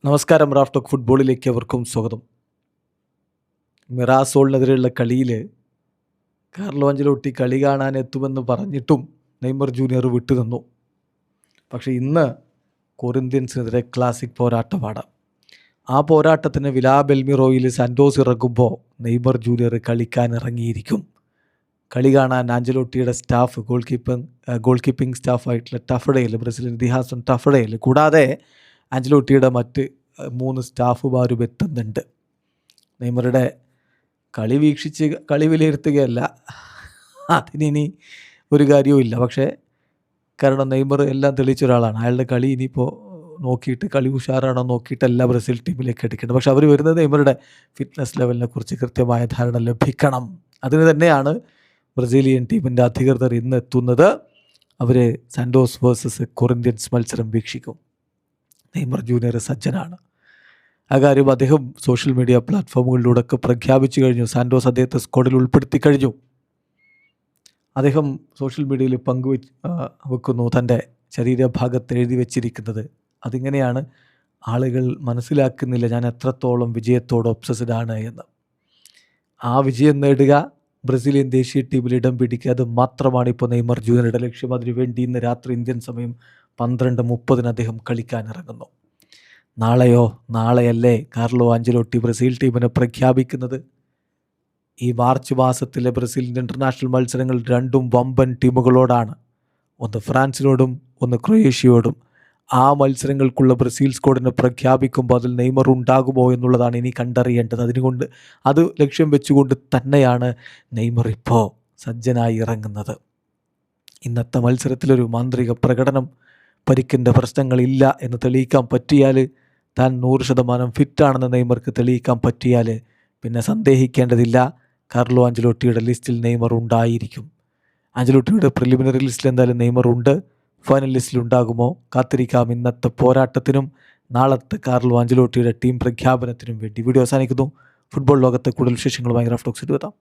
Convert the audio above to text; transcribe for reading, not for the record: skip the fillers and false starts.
നമസ്കാരം. Raf talk ഫുട്ബോളിലേക്ക് അവർക്കും സ്വാഗതം. മിറാസോളിനെതിരെയുള്ള കളിയിൽ കാർലോ ആഞ്ചലോട്ടി കളി കാണാൻ എത്തുമെന്ന് പറഞ്ഞിട്ടും നെയ്മർ ജൂനിയർ വിട്ടുനിന്നു. പക്ഷേ ഇന്ന് കൊറിന്ത്യൻസിനെതിരെ ക്ലാസിക് പോരാട്ടമാണ്. ആ പോരാട്ടത്തിന് വിലാ ബെൽമിറോയിൽ സാന്റോസ് ഇറങ്ങുമ്പോൾ നെയ്മർ ജൂനിയർ കളിക്കാൻ ഇറങ്ങിയിരിക്കും. കളി കാണാൻ ആഞ്ചലോട്ടിയുടെ സ്റ്റാഫ് ഗോൾ കീപ്പിംഗ് സ്റ്റാഫായിട്ടുള്ള ടഫഡേൽ, ബ്രസീലിയൻ ഇതിഹാസം ടഫഡേൽ, കൂടാതെ ആഞ്ചലോട്ടിയുടെ മറ്റ് 3 സ്റ്റാഫുമാരും എത്തുന്നുണ്ട്. നെയ്മറുടെ കളി വീക്ഷിച്ച് കളി വിലയിരുത്തുകയല്ല, അതിനി ഒരു കാര്യവുമില്ല. പക്ഷേ കാരണം നെയ്മർ എല്ലാം തെളിയിച്ച ഒരാളാണ്. അയാളുടെ കളി ഇനിയിപ്പോൾ നോക്കിയിട്ട് കളി ഉഷാറാണോ നോക്കിയിട്ടല്ല ബ്രസീൽ ടീമിലേക്ക് എടുക്കേണ്ടത്. പക്ഷെ അവർ വരുന്നത് നെയ്മറുടെ ഫിറ്റ്നസ് ലെവലിനെ കുറിച്ച് കൃത്യമായ ധാരണ ലഭിക്കണം. അതിന് തന്നെയാണ് ബ്രസീലിയൻ ടീമിൻ്റെ അധികൃതർ ഇന്ന് എത്തുന്നത്. അവർ സാന്റോസ് വേഴ്സസ് കൊറിന്ത്യൻസ് മത്സരം വീക്ഷിക്കും. Neymar junior സജ്ജനാണ്. ആ കാര്യം അദ്ദേഹം സോഷ്യൽ മീഡിയ പ്ലാറ്റ്ഫോമുകളിലൂടെയൊക്കെ പ്രഖ്യാപിച്ചു കഴിഞ്ഞു. സാന്റോസ് അദ്ദേഹത്തെ സ്ക്വാഡിൽ ഉൾപ്പെടുത്തി കഴിഞ്ഞു. അദ്ദേഹം സോഷ്യൽ മീഡിയയിൽ വെക്കുന്നു തൻ്റെ ശരീരഭാഗത്ത് എഴുതി വച്ചിരിക്കുന്നത്. അതിങ്ങനെയാണ്: ആളുകൾ മനസ്സിലാക്കുന്നില്ല ഞാൻ എത്രത്തോളം വിജയത്തോട് ഒബ്സസ്ഡ് ആണ് എന്ന്. ആ വിജയം നേടുക, ബ്രസീലിയൻ ദേശീയ ടീമിൽ ഇടം പിടിക്കുക, അത് മാത്രമാണ് ഇപ്പോൾ നെയ്മർ ജൂനിയറുടെ ലക്ഷ്യം. അതിനുവേണ്ടി ഇന്ന് രാത്രി ഇന്ത്യൻ സമയം 12:30 അദ്ദേഹം കളിക്കാൻ ഇറങ്ങുന്നു. നാളെയല്ലേ കാർലോ ആഞ്ചലോട്ടി ബ്രസീൽ ടീമിനെ പ്രഖ്യാപിക്കുന്നത്? ഈ മാർച്ച് മാസത്തിലെ ബ്രസീലിൻ്റെ ഇൻ്റർനാഷണൽ മത്സരങ്ങൾ 2 വമ്പൻ ടീമുകളോടാണ്. ഒന്ന് ഫ്രാൻസിനോടും ഒന്ന് ക്രൊയേഷ്യയോടും. ആ മത്സരങ്ങൾക്കുള്ള ബ്രസീൽ സ്ക്വാഡിനെ പ്രഖ്യാപിക്കുമ്പോൾ അതിൽ നെയ്മർ ഉണ്ടാകുമോ എന്നുള്ളതാണ് ഇനി കണ്ടറിയേണ്ടത്. അത് ലക്ഷ്യം വെച്ചുകൊണ്ട് തന്നെയാണ് നെയ്മർ ഇപ്പോൾ സജ്ജനായി ഇറങ്ങുന്നത്. ഇന്നത്തെ മത്സരത്തിലൊരു മാന്ത്രിക പ്രകടനം, പരിക്കിൻ്റെ പ്രശ്നങ്ങളില്ല എന്ന് തെളിയിക്കാൻ പറ്റിയാൽ, താൻ 100% ഫിറ്റാണെന്ന് നെയ്മർക്ക് തെളിയിക്കാൻ പറ്റിയാൽ പിന്നെ സന്ദേഹിക്കേണ്ടതില്ല, കാർലോ ആഞ്ചലോട്ടിയുടെ ലിസ്റ്റിൽ നെയ്മർ ഉണ്ടായിരിക്കും. ആഞ്ചലോട്ടിയുടെ പ്രിലിമിനറി ലിസ്റ്റിൽ എന്തായാലും നെയ്മർ ഉണ്ട്. ഫൈനൽ ലിസ്റ്റിൽ ഉണ്ടാകുമോ? കാത്തിരിക്കാം ഇന്നത്തെ പോരാട്ടത്തിനും നാളത്തെ കാർലോ ആഞ്ചലോട്ടിയുടെ ടീം പ്രഖ്യാപനത്തിനും വേണ്ടി. വീഡിയോ അവസാനിക്കുന്നു. ഫുട്ബോൾ ലോകത്തെ കൂടുതൽ വിശേഷങ്ങളുമായി റാഫ് ടോക്സിൽ എത്താം.